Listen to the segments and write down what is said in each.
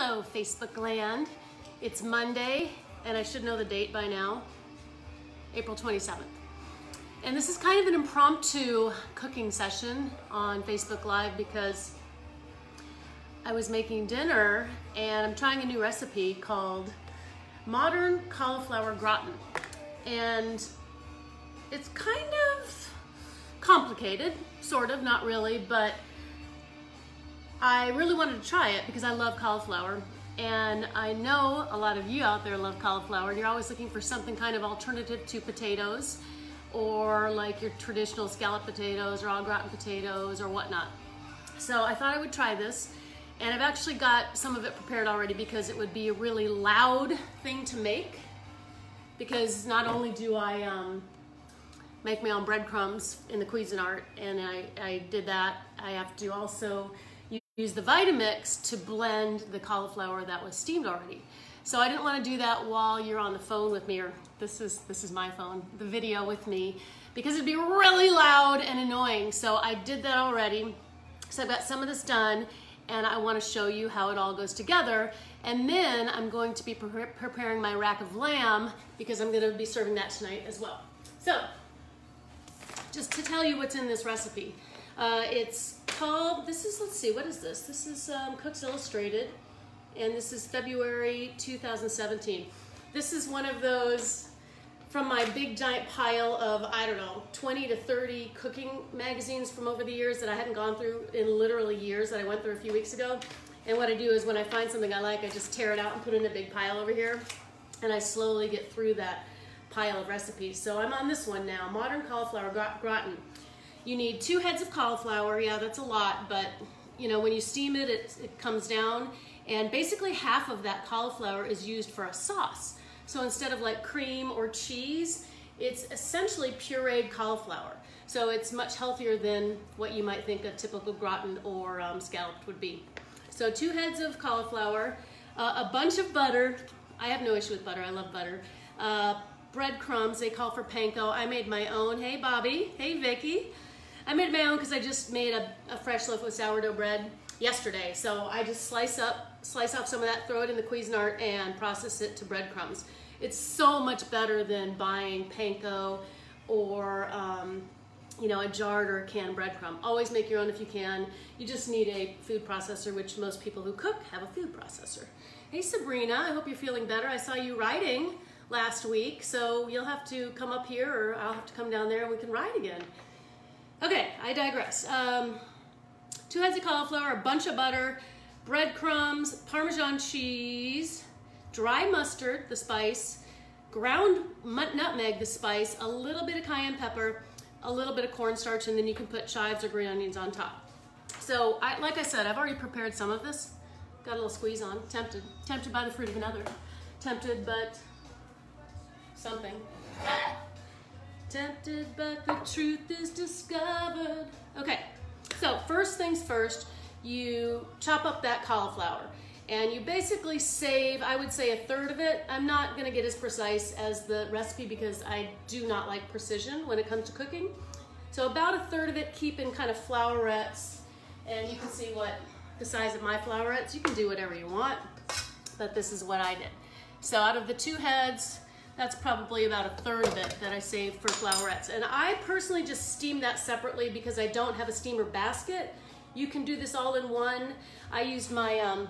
Hello, Facebook land. It's Monday, and I should know the date by now, April 27th. And this is kind of an impromptu cooking session on Facebook Live because I was making dinner and I'm trying a new recipe called Modern Cauliflower Gratin. And it's kind of complicated, sort of, not really, but I really wanted to try it because I love cauliflower, and I know a lot of you out there love cauliflower, and you're always looking for something kind of alternative to potatoes, or like your traditional scallop potatoes or au gratin potatoes or whatnot. So I thought I would try this, and I've actually got some of it prepared already because it would be a really loud thing to make, because not only do I make my own breadcrumbs in the Cuisinart, and I did that, I have to also use the Vitamix to blend the cauliflower that was steamed already. So I didn't want to do that while you're on the phone with me, or this is my phone, the video with me, because it'd be really loud and annoying. So I did that already. So I've got some of this done, and I want to show you how it all goes together. And then I'm going to be preparing my rack of lamb, because I'm going to be serving that tonight as well. So just to tell you what's in this recipe. It's called, let's see, what is this? This is Cooks Illustrated, and this is February 2017. This is one of those from my big giant pile of, I don't know, 20 to 30 cooking magazines from over the years that I hadn't gone through in literally years, that I went through a few weeks ago. And what I do is when I find something I like, I just tear it out and put it in a big pile over here, and I slowly get through that pile of recipes. So I'm on this one now, Modern Cauliflower Gratin. You need 2 heads of cauliflower. Yeah, that's a lot, but you know, when you steam it, it comes down, and basically half of that cauliflower is used for a sauce. So instead of like cream or cheese, it's essentially pureed cauliflower. So it's much healthier than what you might think a typical gratin or scalloped would be. So 2 heads of cauliflower, a bunch of butter. I have no issue with butter, I love butter. Breadcrumbs, they call for panko. I made my own. Hey Bobby, hey Vicky. I made my own because I just made a fresh loaf of sourdough bread yesterday. So I just slice off some of that, throw it in the Cuisinart, and process it to breadcrumbs. It's so much better than buying panko or you know, a jarred or a canned breadcrumb. Always make your own if you can. You just need a food processor, which most people who cook have a food processor. Hey Sabrina, I hope you're feeling better. I saw you riding last week, so you'll have to come up here, or I'll have to come down there and we can ride again. Okay, I digress. 2 heads of cauliflower, a bunch of butter, breadcrumbs, Parmesan cheese, dry mustard, the spice, ground nutmeg, the spice, a little bit of cayenne pepper, a little bit of cornstarch, and then you can put chives or green onions on top. So, like I said, I've already prepared some of this. Got a little squeeze on. Tempted by the fruit of another. Tempted, but something. Tempted, but the truth is discovered. Okay, so first things first, you chop up that cauliflower, and you basically save, I would say, 1/3 of it. I'm not gonna get as precise as the recipe because I do not like precision when it comes to cooking. So about 1/3 of it, keep in kind of flowerets, and you can see what the size of my flowerets. You can do whatever you want, but this is what I did. So out of the 2 heads, that's probably about 1/3 of it that I saved for flowerets. And I personally just steam that separately because I don't have a steamer basket. You can do this all in one. I used my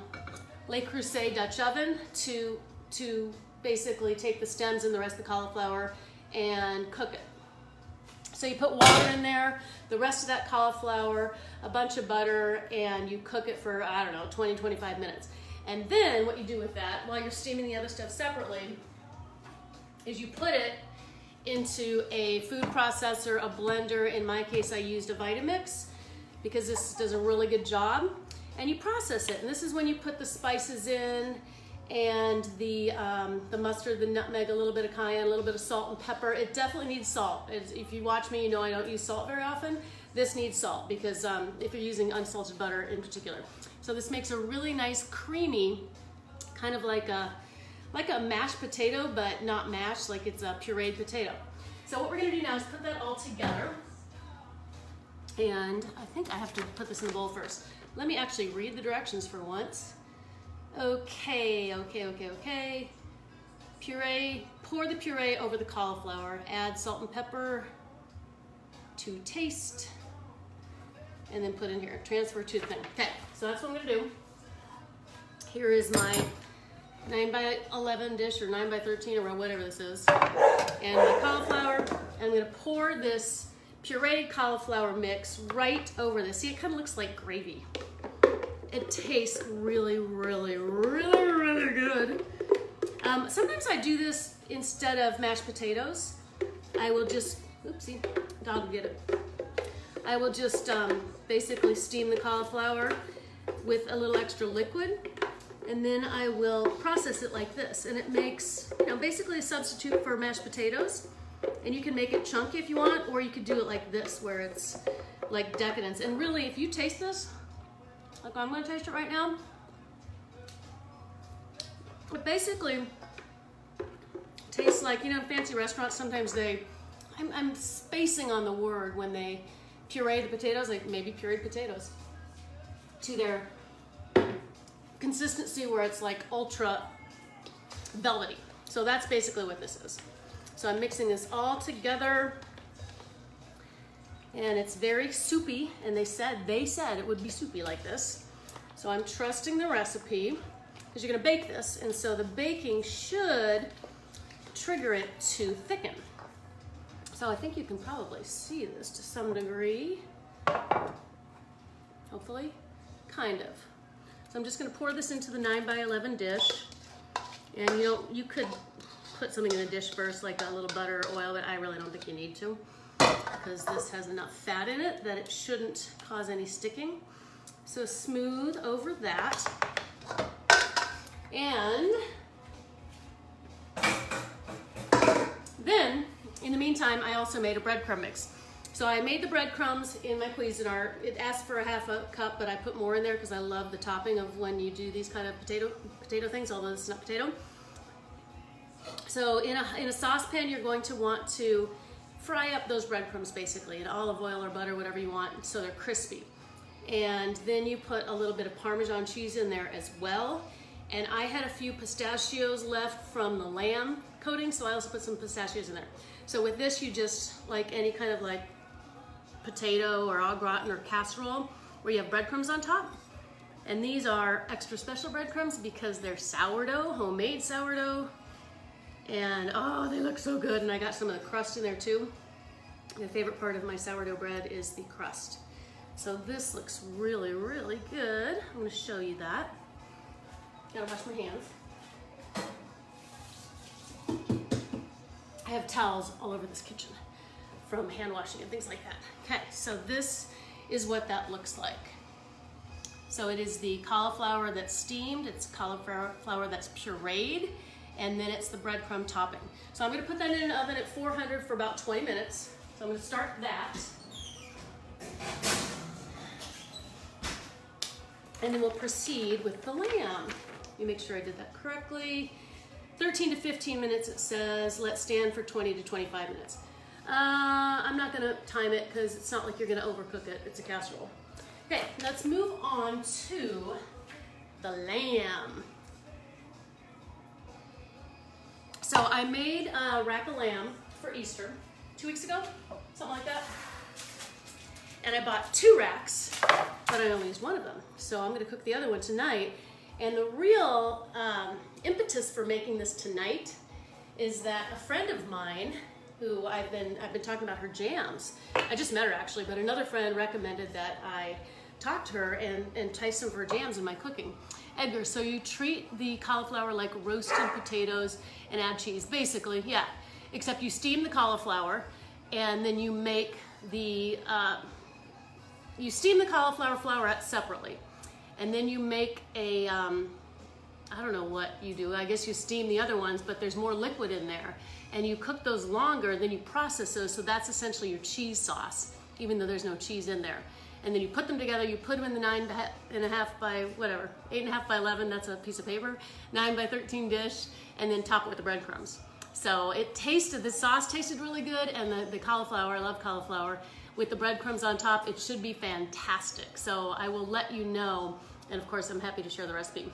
Le Crusted Dutch oven to basically take the stems and the rest of the cauliflower and cook it. So you put water in there, the rest of that cauliflower, a bunch of butter, and you cook it for, I don't know, 20, 25 minutes. And then what you do with that, while you're steaming the other stuff separately, is you put it into a food processor, a blender. In my case, I used a Vitamix because this does a really good job. And you process it. And this is when you put the spices in, and the mustard, the nutmeg, a little bit of cayenne, a little bit of salt and pepper. It definitely needs salt. If you watch me, you know I don't use salt very often. This needs salt because if you're using unsalted butter in particular. So this makes a really nice, creamy, kind of like a mashed potato, but not mashed, like it's a pureed potato. So what we're gonna do now is put that all together. And I think I have to put this in the bowl first. Let me actually read the directions for once. Okay. Puree, pour the puree over the cauliflower. Add salt and pepper to taste. And then put in here, transfer to the thing. Okay, so that's what I'm gonna do. Here is my 9x11 dish or 9x13 or whatever this is. And my cauliflower, I'm gonna pour this pureed cauliflower mix right over this. See, it kind of looks like gravy. It tastes really good. Sometimes I do this instead of mashed potatoes. I will just, oopsie, dog will get it. I will just basically steam the cauliflower with a little extra liquid, and then I will process it like this. And it makes, you know, basically a substitute for mashed potatoes. And you can make it chunky if you want, or you could do it like this, where it's like decadence. And really, if you taste this, like I'm gonna taste it right now, it basically tastes like, you know, fancy restaurants, sometimes they, I'm spacing on the word when they puree the potatoes, like maybe pureed potatoes, to their consistency where it's like ultra velvety. So that's basically what this is. So I'm mixing this all together, and it's very soupy, and they said it would be soupy like this. So I'm trusting the recipe, because you're gonna bake this, and so the baking should trigger it to thicken. So I think you can probably see this to some degree, hopefully, kind of. So I'm just gonna pour this into the 9x11 dish, and you could put something in the dish first, like a little butter or oil, but I really don't think you need to, because this has enough fat in it that it shouldn't cause any sticking. So smooth over that. And then, in the meantime, I also made a breadcrumb mix. So I made the breadcrumbs in my Cuisinart. It asked for a half a cup, but I put more in there because I love the topping of when you do these kind of potato things, although it's not potato. So in a saucepan, you're going to want to fry up those breadcrumbs basically in olive oil or butter, whatever you want, so they're crispy. And then you put a little bit of Parmesan cheese in there as well. And I had a few pistachios left from the lamb coating, so I also put some pistachios in there. So with this, you just, like any kind of like potato or au gratin or casserole where you have breadcrumbs on top. And these are extra special breadcrumbs because they're sourdough, homemade sourdough. And oh, they look so good. And I got some of the crust in there too. My favorite part of my sourdough bread is the crust. So this looks really good. I'm gonna show you that. Gotta wash my hands. I have towels all over this kitchen from hand washing and things like that. Okay, so this is what that looks like. So it is the cauliflower that's steamed, it's cauliflower that's pureed, and then it's the breadcrumb topping. So I'm gonna put that in an oven at 400 for about 20 minutes. So I'm gonna start that. And then we'll proceed with the lamb. Let me make sure I did that correctly. 13 to 15 minutes it says. Let's stand for 20 to 25 minutes. I'm not gonna time it because it's not like you're gonna overcook it. It's a casserole. Okay, let's move on to the lamb. So I made a rack of lamb for Easter 2 weeks ago, something like that. And I bought 2 racks, but I only used one of them. So I'm gonna cook the other one tonight. And the real impetus for making this tonight is that a friend of mine, who I've been talking about her jams. I just met her actually, but another friend recommended that I talk to her and try some of her jams in my cooking. Edgar, so you treat the cauliflower like roasted potatoes and add cheese, basically, yeah. Except you steam the cauliflower and then you make the, you steam the cauliflower flowerette separately. And then you make a, I don't know what you do. I guess you steam the other ones, but there's more liquid in there. And you cook those longer, then you process those, so that's essentially your cheese sauce, even though there's no cheese in there. And then you put them together, you put them in the 9.5 by whatever, 8.5 by 11, that's a piece of paper, 9 by 13 dish, and then top it with the breadcrumbs. So it tasted, the sauce tasted really good, and the cauliflower, I love cauliflower, with the breadcrumbs on top, it should be fantastic. So I will let you know, and of course I'm happy to share the recipe.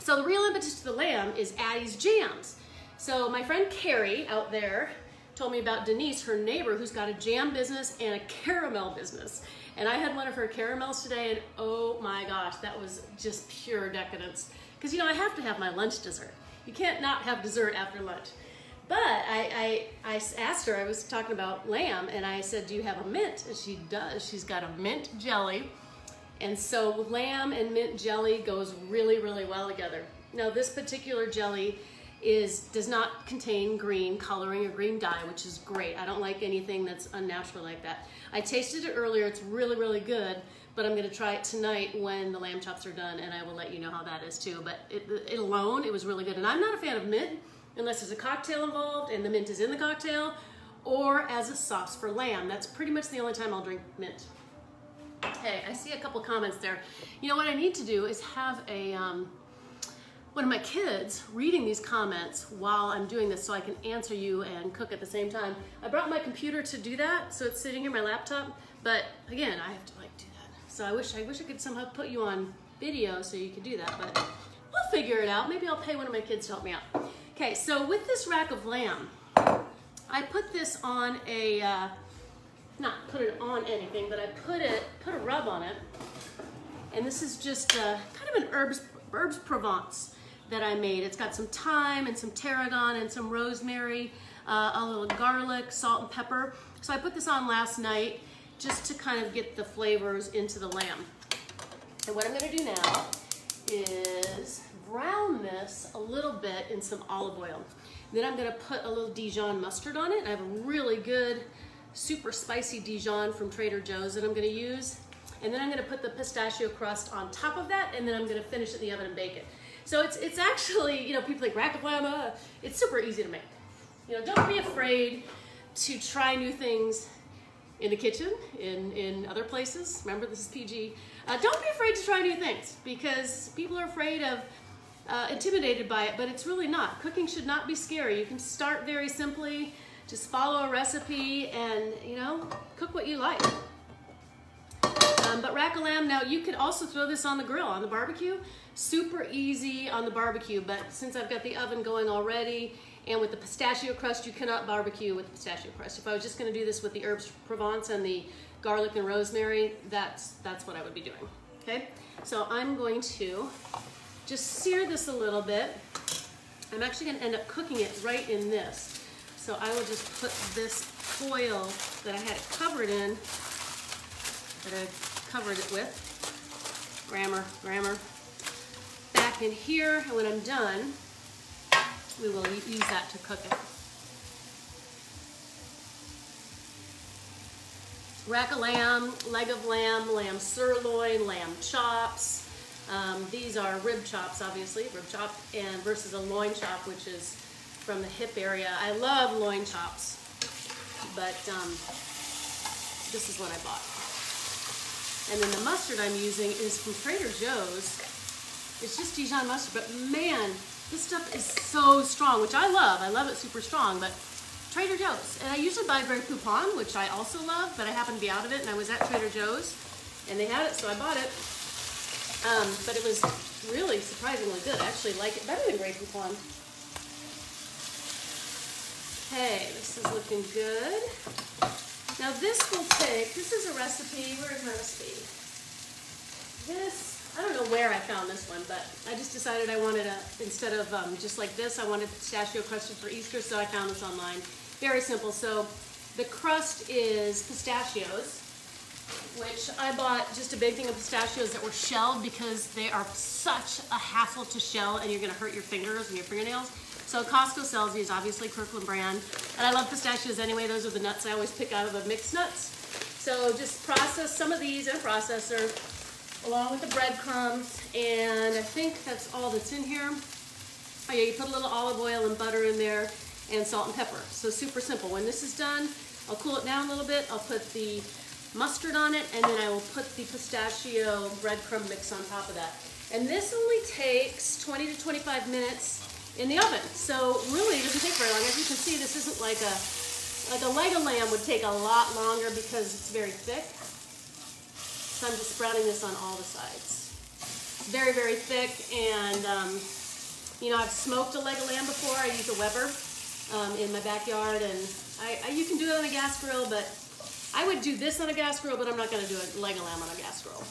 So the real impetus to the lamb is Addy's jams. So my friend Carrie out there told me about Denise, her neighbor, who's got a jam business and a caramel business. And I had one of her caramels today, and oh my gosh, that was just pure decadence. Because you know, I have to have my lunch dessert. You can't not have dessert after lunch. But I asked her, I was talking about lamb, and I said, do you have a mint? And she does. She's got a mint jelly. And so lamb and mint jelly goes really, really well together. Now this particular jelly does not contain green coloring or green dye, which is great. I don't like anything that's unnatural like that. I tasted it earlier. It's really, really good, but I'm going to try it tonight when the lamb chops are done, and I will let you know how that is too. But it alone, it was really good. And I'm not a fan of mint unless there's a cocktail involved and the mint is in the cocktail, or as a sauce for lamb. That's pretty much the only time I'll drink mint. Hey, I see a couple comments there. You know what I need to do is have one of my kids reading these comments while I'm doing this so I can answer you and cook at the same time. I brought my computer to do that, so it's sitting here, my laptop, but again, I have to like do that. So I wish I could somehow put you on video so you could do that, but we'll figure it out. Maybe I'll pay one of my kids to help me out. Okay, so with this rack of lamb, I put this on a, not put it on anything, but I put a rub on it. And this is just kind of an herbs Provence that I made. It's got some thyme and some tarragon and some rosemary, a little garlic, salt and pepper. So I put this on last night just to kind of get the flavors into the lamb. And what I'm gonna do now is brown this a little bit in some olive oil. Then I'm gonna put a little Dijon mustard on it. I have a really good, super spicy Dijon from Trader Joe's that I'm gonna use. And then I'm gonna put the pistachio crust on top of that, and then I'm gonna finish it in the oven and bake it. So it's actually, you know, people think rack of lamb, it's super easy to make. You know, don't be afraid to try new things in the kitchen, in other places. Remember, this is PG. Don't be afraid to try new things, because people are afraid of, intimidated by it, but it's really not. Cooking should not be scary. You can start very simply, just follow a recipe and, you know, cook what you like. But rack of lamb, now you could also throw this on the grill, on the barbecue. Super easy on the barbecue, but since I've got the oven going already, and with the pistachio crust, you cannot barbecue with the pistachio crust. If I was just gonna do this with the herbs Provence and the garlic and rosemary, that's what I would be doing, okay? So I'm going to just sear this a little bit. I'm actually gonna end up cooking it right in this. So I will just put this foil that I had it covered in, that I covered it with, grammar, back in here, and when I'm done, we will use that to cook it. Rack of lamb, leg of lamb, lamb sirloin, lamb chops. These are rib chops, obviously, rib chop, and versus a loin chop, which is from the hip area. I love loin chops, but this is what I bought. And then the mustard I'm using is from Trader Joe's. It's just Dijon mustard, but man, this stuff is so strong, which I love. I love it super strong, but Trader Joe's. And I usually buy Grey Poupon, which I also love, but I happened to be out of it, and I was at Trader Joe's, and they had it, so I bought it. But it was really surprisingly good. I actually like it better than Grey Poupon. Okay, this is looking good. Now this is a recipe. Where is my recipe? I don't know where I found this one, but I just decided I wanted instead of just like this, I wanted pistachio crusted for Easter, so I found this online. Very simple. So the crust is pistachios, which I bought just a big thing of pistachios that were shelled because they are such a hassle to shell and you're gonna hurt your fingers and your fingernails. So Costco sells these, obviously Kirkland brand. And I love pistachios anyway. Those are the nuts I always pick out of the mixed nuts. So just process some of these in a processor along with the breadcrumbs. And I think that's all that's in here. Oh yeah, you put a little olive oil and butter in there and salt and pepper. So super simple. When this is done, I'll cool it down a little bit. I'll put the mustard on it, and then I will put the pistachio breadcrumb mix on top of that. And this only takes 20 to 25 minutes in the oven. So really, it doesn't take very long. As you can see, this isn't like a leg of lamb would take a lot longer because it's very thick. So I'm just sprouting this on all the sides. It's very, very thick, and you know, I've smoked a leg of lamb before. I use a Weber in my backyard, and you can do it on a gas grill, but I would do this on a gas grill, but I'm not gonna do a leg of lamb on a gas grill.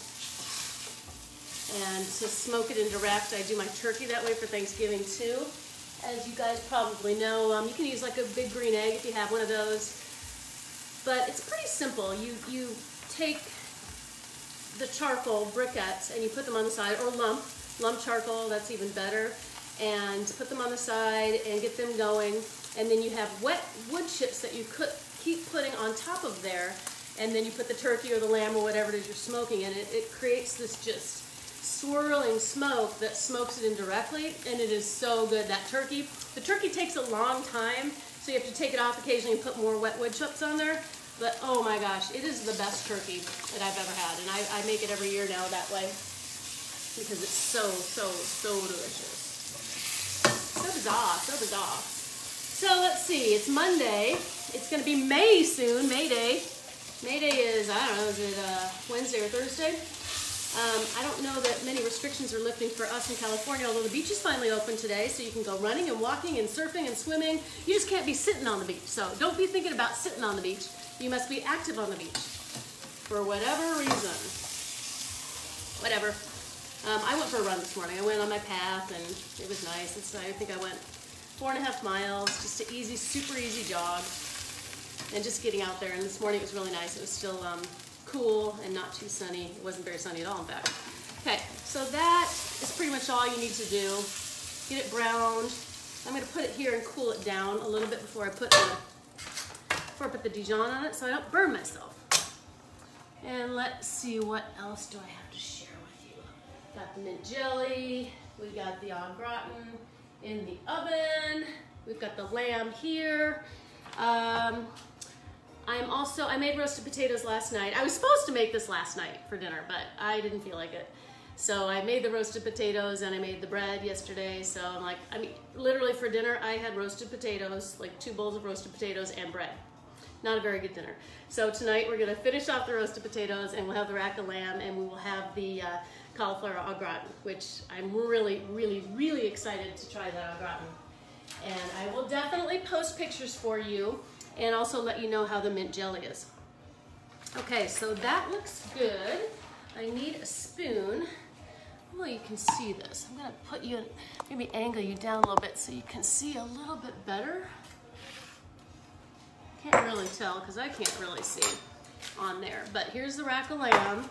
And to smoke it in direct, I do my turkey that way for Thanksgiving too. As you guys probably know, you can use like a big green egg if you have one of those. But it's pretty simple. You take the charcoal briquettes and you put them on the side, or lump charcoal, that's even better. And put them on the side and get them going. And then you have wet wood chips that you keep putting on top of there. And then you put the turkey or the lamb or whatever it is you're smoking, and it creates this just swirling smoke that smokes it indirectly, and it is so good. The turkey takes a long time, so you have to take it off occasionally and put more wet wood chips on there. But oh my gosh, it is the best turkey that I've ever had, and I make it every year now that way because it's so delicious. So bizarre, so bizarre. So let's see, it's Monday. It's going to be May soon, May Day. May Day is, I don't know, is it Wednesday or Thursday? I don't know that many restrictions are lifting for us in California, although the beach is finally open today, so you can go running and walking and surfing and swimming. You just can't be sitting on the beach, so don't be thinking about sitting on the beach. You must be active on the beach for whatever reason. Whatever. I went for a run this morning. I went on my path, and it was nice. I think I went 4.5 miles, just an easy, super easy jog, and just getting out there. And this morning it was really nice. It was still cool and not too sunny. It wasn't very sunny at all, in fact. Okay, so that is pretty much all you need to do. Get it browned. I'm going to put it here and cool it down a little bit before I put the Dijon on it, so I don't burn myself. And let's see, what else do I have to share with you? Got the mint jelly. We got the au gratin in the oven. We've got the lamb here. I made roasted potatoes last night. I was supposed to make this last night for dinner, but I didn't feel like it. So I made the roasted potatoes and I made the bread yesterday. So I'm like, literally for dinner, I had roasted potatoes, like 2 bowls of roasted potatoes and bread. Not a very good dinner. So tonight we're gonna finish off the roasted potatoes, and we'll have the rack of lamb, and we will have the cauliflower au gratin, which I'm really excited to try that au gratin. And I will definitely post pictures for you, and also let you know how the mint jelly is. Okay, so that looks good. I need a spoon. Well, you can see this. I'm gonna put you in, maybe angle you down a little bit so you can see a little bit better. Can't really tell because I can't really see on there. But here's the rack of lamb.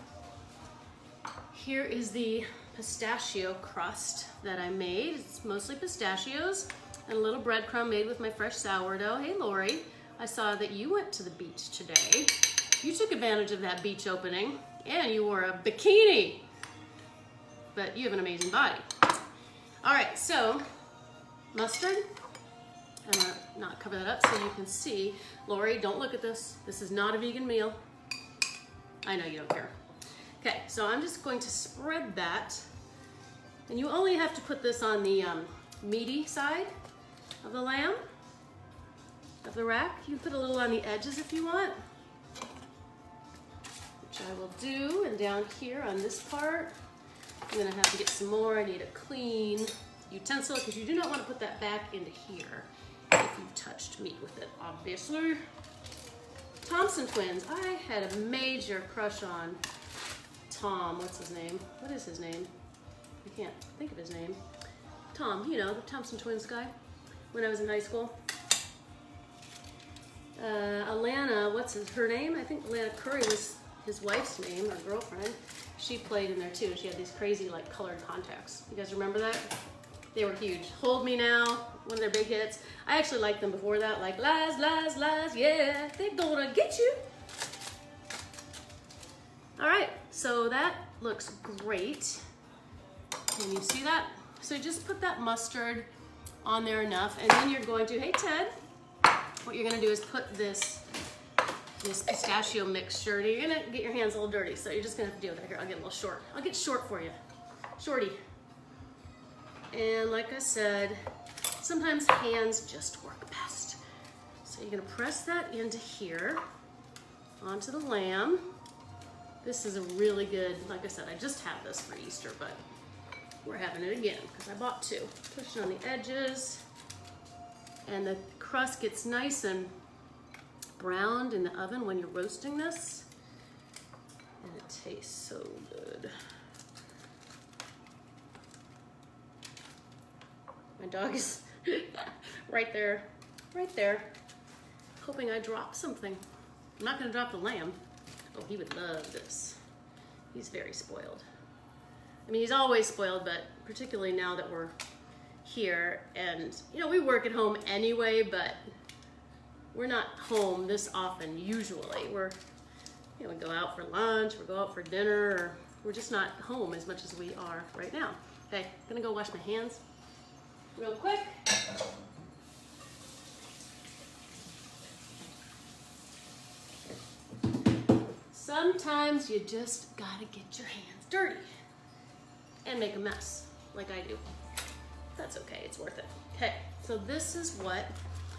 Here is the pistachio crust that I made. It's mostly pistachios and a little breadcrumb made with my fresh sourdough. Hey, Lori. I saw that you went to the beach today. You took advantage of that beach opening, and you wore a bikini. But you have an amazing body. All right, so mustard. I'm gonna not cover that up so you can see. Lori, don't look at this. This is not a vegan meal. I know you don't care. Okay, so I'm just going to spread that. And you only have to put this on the meaty side of the lamb. Of the rack. You can put a little on the edges if you want, which I will do. And down here on this part, I'm gonna have to get some more. I need a clean utensil because you do not want to put that back into here if you've touched meat with it, obviously. Thompson twins. I had a major crush on Tom. What's his name? What is his name? I can't think of his name. Tom, you know, the Thompson twins guy when I was in high school. Alana, what's her name? I think Alana Curry was his wife's name, or girlfriend. She played in there too. She had these crazy like colored contacts. You guys remember that? They were huge. Hold Me Now, one of their big hits. I actually liked them before that, like lies, lies, lies, yeah, they're gonna get you. All right, so that looks great. Can you see that? So just put that mustard on there enough, and then you're going to, hey Ted, what you're gonna do is put this pistachio mixture, and you're gonna get your hands a little dirty, so you're just gonna have to deal with that. Here, I'll get a little short. I'll get short for you. Shorty. And like I said, sometimes hands just work best. So you're gonna press that into here, onto the lamb. This is a really good, like I said, I just have this for Easter, but we're having it again because I bought two. Pushing on the edges, and the crust gets nice and browned in the oven when you're roasting this, and it tastes so good. My dog is right there, hoping I drop something. I'm not gonna drop the lamb. Oh, he would love this. He's very spoiled. I mean, he's always spoiled, but particularly now that we're here, and you know, we work at home anyway, but we're not home this often usually. We're, you know, we go out for lunch, we go out for dinner, or we're just not home as much as we are right now. Okay, gonna go wash my hands real quick. Sometimes you just gotta get your hands dirty and make a mess like I do. That's okay, it's worth it. Okay, so this is what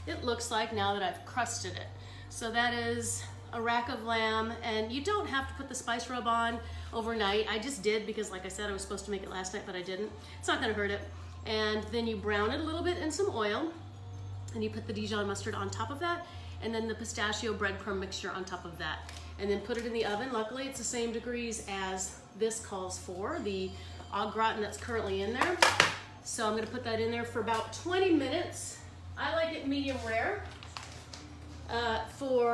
it looks like now that I've crusted it. So that is a rack of lamb, and you don't have to put the spice rub on overnight. I just did because, like I said, I was supposed to make it last night, but I didn't. It's not gonna hurt it. And then you brown it a little bit in some oil, and you put the Dijon mustard on top of that, and then the pistachio breadcrumb mixture on top of that. And then put it in the oven. Luckily, it's the same degrees as this calls for, the au gratin that's currently in there. So I'm gonna put that in there for about 20 minutes. I like it medium rare.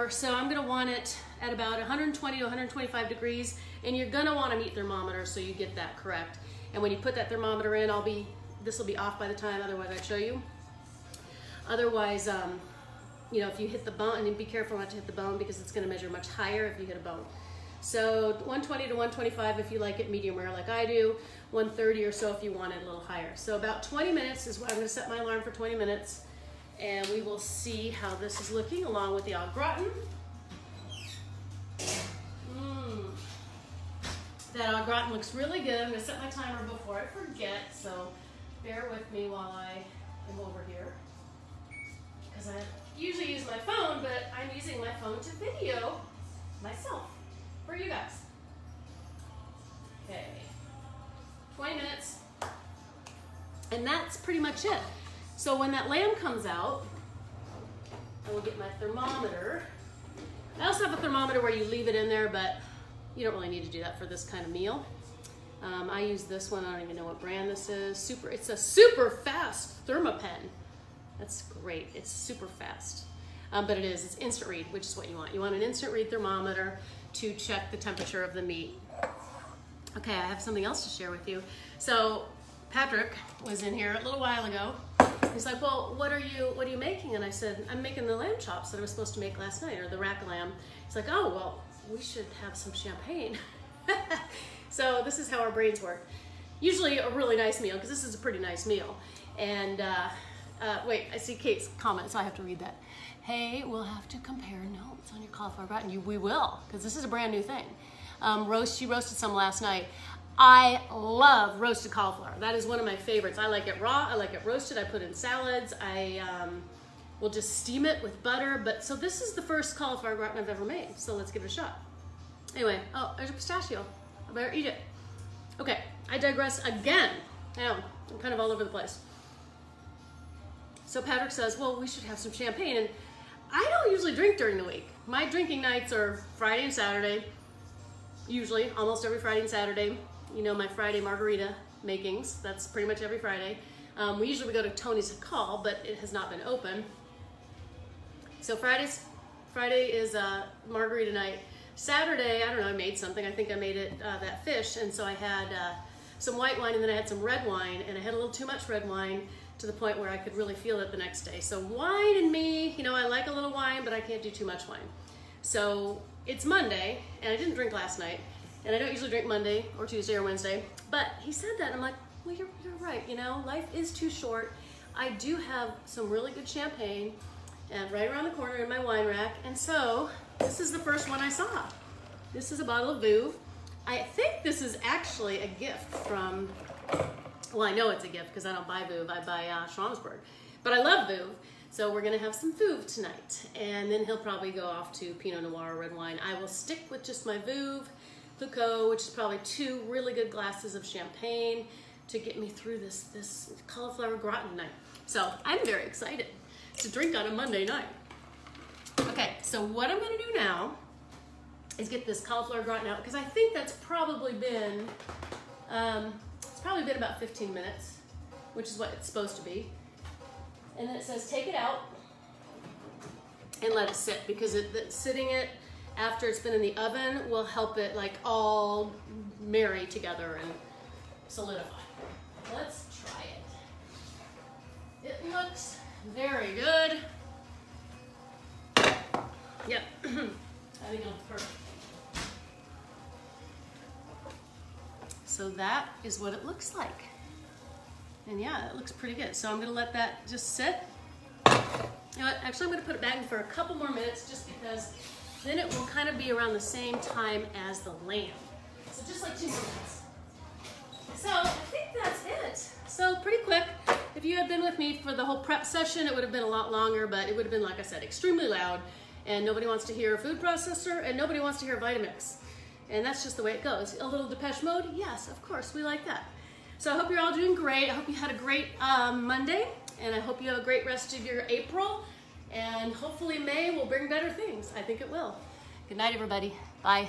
So I'm gonna want it at about 120 to 125 degrees, and you're gonna want a meat thermometer so you get that correct. And when you put that thermometer in, this will be off by the time, otherwise I'd show you. Otherwise, you know, if you hit the bone, and be careful not to hit the bone because it's gonna measure much higher if you hit a bone. So 120 to 125 if you like it medium rare like I do, 130 or so if you want it a little higher. So about 20 minutes is what I'm gonna set my alarm for 20 minutes, and we will see how this is looking along with the au gratin. That au gratin looks really good. I'm gonna set my timer before I forget, so bear with me while I am over here. Because I usually use my phone, but I'm using my phone to video myself for you guys. Okay, 20 minutes, and that's pretty much it. So when that lamb comes out, I will get my thermometer. I also have a thermometer where you leave it in there, but you don't really need to do that for this kind of meal. I use this one. I don't even know what brand this is. It's a super fast Thermapen. That's great. It's super fast. But it's instant read, which is what you want. You want an instant read thermometer to check the temperature of the meat. Okay, I have something else to share with you. So Patrick was in here a little while ago. He's like, well, what are you making? And I said, I'm making the lamb chops that I was supposed to make last night, or the rack lamb. He's like, oh, well, we should have some champagne. So this is how our brains work. Usually a really nice meal, because this is a pretty nice meal. And wait, I see Kate's comment, so I have to read that. Hey, we'll have to compare notes on your cauliflower gratin. We will, because this is a brand new thing. She roasted some last night. I love roasted cauliflower. That is one of my favorites. I like it raw, I like it roasted, I put it in salads. I will just steam it with butter. But so this is the first cauliflower gratin I've ever made, so let's give it a shot. Anyway, oh, there's a pistachio. I better eat it. Okay, I digress again. I know, I'm kind of all over the place. So Patrick says, well, we should have some champagne. And I don't usually drink during the week. My drinking nights are Friday and Saturday, usually, almost every Friday and Saturday. You know, my Friday margarita makings, that's pretty much every Friday. We usually go to Tony's Call, but it has not been open. So Friday is margarita night. Saturday, I don't know, I made something. I think I made it that fish, and so I had some white wine, and then I had some red wine, and I had a little too much red wine to the point where I could really feel it the next day. So wine and me, you know, I like a little wine, but I can't do too much wine. So it's Monday, and I didn't drink last night, and I don't usually drink Monday or Tuesday or Wednesday, but he said that, and I'm like, well, you're right, you know, life is too short. I do have some really good champagne, and right around the corner in my wine rack, and so this is the first one I saw. This is a bottle of Veuve. I think this is actually a gift from, well, I know it's a gift because I don't buy Veuve, I buy Schramsberg. But I love Veuve, so we're gonna have some Veuve tonight. And then he'll probably go off to Pinot Noir or red wine. I will stick with just my Veuve, Clicquot, which is probably 2 really good glasses of champagne to get me through this cauliflower gratin night. So I'm very excited to drink on a Monday night. Okay, so what I'm gonna do now is get this cauliflower gratin out, because I think that's probably been, it's probably been about 15 minutes, which is what it's supposed to be. And then it says take it out and let it sit, because sitting it after it's been in the oven will help it like all marry together and solidify. Let's try it. It looks very good. Yep, I think it'll be perfect. So that is what it looks like. And yeah, it looks pretty good. So I'm gonna let that just sit. You know what, actually I'm gonna put it back in for a couple more minutes, just because then it will kind of be around the same time as the lamb. So just like 2 more minutes. So I think that's it. So pretty quick. If you had been with me for the whole prep session, it would have been a lot longer, but it would have been, like I said, extremely loud. And nobody wants to hear a food processor, and nobody wants to hear Vitamix. And that's just the way it goes. A little Depeche Mode? Yes, of course, we like that. So I hope you're all doing great. I hope you had a great Monday, and I hope you have a great rest of your April. And hopefully May will bring better things. I think it will. Good night, everybody. Bye.